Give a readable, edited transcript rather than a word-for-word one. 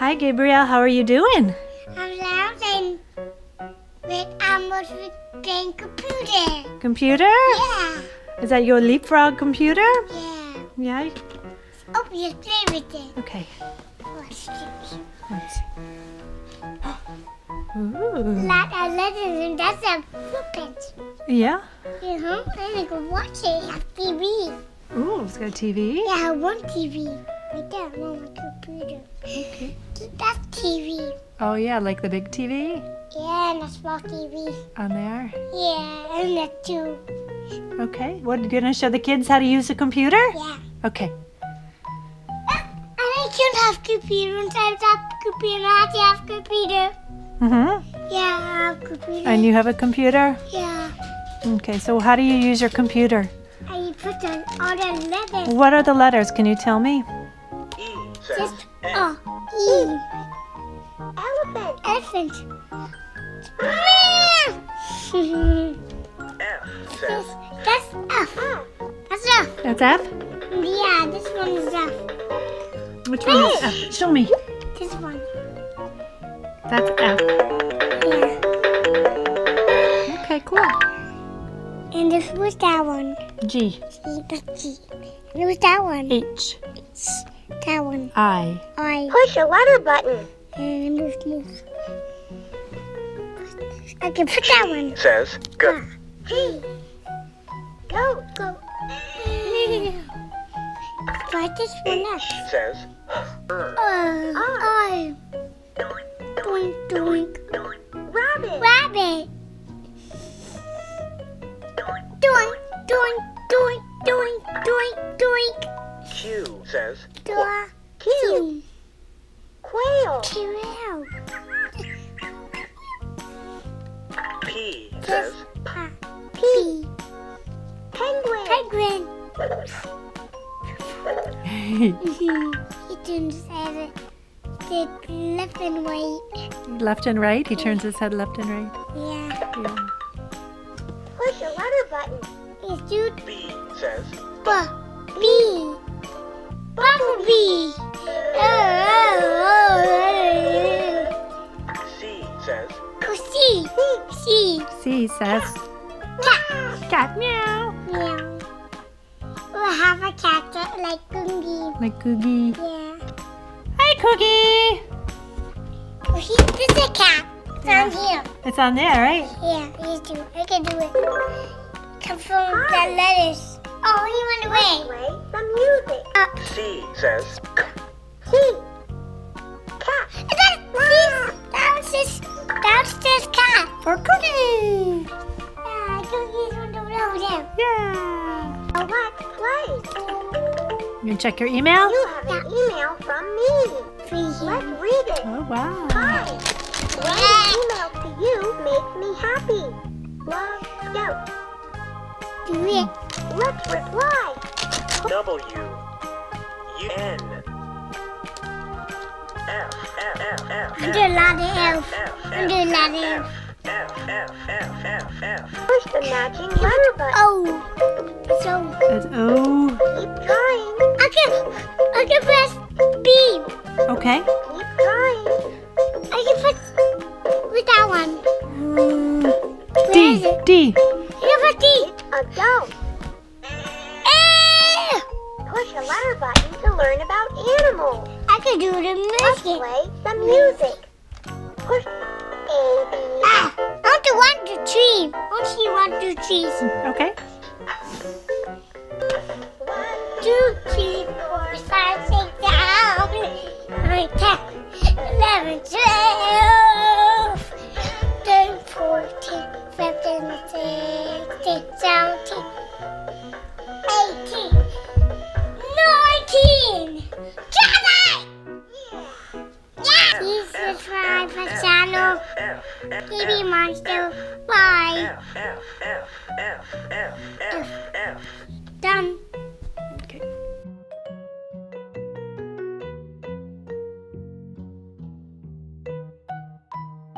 Hi, Gabrielle. How are you doing? I'm laughing with playing computer. Computer? Yeah. Is that your leapfrog computer? Yeah. Yeah? Oh, you play with it. Okay. Let's see. Let's see. Ooh. Lot of letters and that's a footprint. Yeah? I'm gonna watch it on TV. Ooh, it's got a TV? Yeah, I want TV. Right there, I want my computer. Okay. That's TV. Oh, yeah, like the big TV Yeah, and a small TV. on there. Yeah, and that too. Okay. What, are you going to show the kids how to use a computer? Yeah. Okay. And I can't have computer inside that computer. I have computer. Mm-hmm. Yeah, I have computer. And you have a computer? Yeah. Okay, so how do you use your computer? I put on all the letters. What are the letters? Can you tell me? Just E. Elephant. Elephant. F says That's F. That's F. That's F? Yeah, this one is F. Which one is F? Show me. This one. That's F. Yeah. Okay, cool. And this was that one. G. That's G. And it was that one. H. That one. I. I. push a letter button. And move. I can put that one. Says go. Hey. Go. Try this one up. Says I. Doink, doink. rabbit. Rabbit. Doink, doink, doink, doink, doink, doink. Q says Door. Q. Quail. Quail. P says P. penguin. Penguin. He turns his head to left and right. Left and right? He turns his head left and right. Yeah. Yeah. Push a letter button. It's dude. B says Bee. Bumblebee. C says C. C. C says Cat. cat. Meow. Meow. We'll have a cat that like Cookie. Like Coogie. Yeah. Hi, Coogie. This is a cat. It's on here. It's on there, right? Yeah, you do. I can do it. Come from the letters. Oh, he went away. play the music. C says C. Cat. That's this cat. For Cookie. Yeah, Cookie's on the road. Yeah. now let's play. You can check your email? You have an email from me. Let's read it. Oh, wow. Hi. Writing email to you makes me happy. Love, Scout. Do it. Let's reply. W U N F F F F Under a lot of elf. Under a lot of elf. Push the matching letter button. Oh. So That's O. Keep trying. I can press B. Okay. Keep trying. I can put with that one. Where is D. it? D. I can put D. Adult. Eh! Push a letter button to learn about animals. I can do the Let's music. play the music. Push A, B. Ah, I want to 1, 2, 3. I want to see 1, 2, 3. Okay. 2, 3, 4, 5, 6, 7, 8, 10, 11, 12, 13, 14, 15, 16, 17, 18, 19. Got it! Yeah! Please subscribe my channel. Gaby Monster. Bye. Done.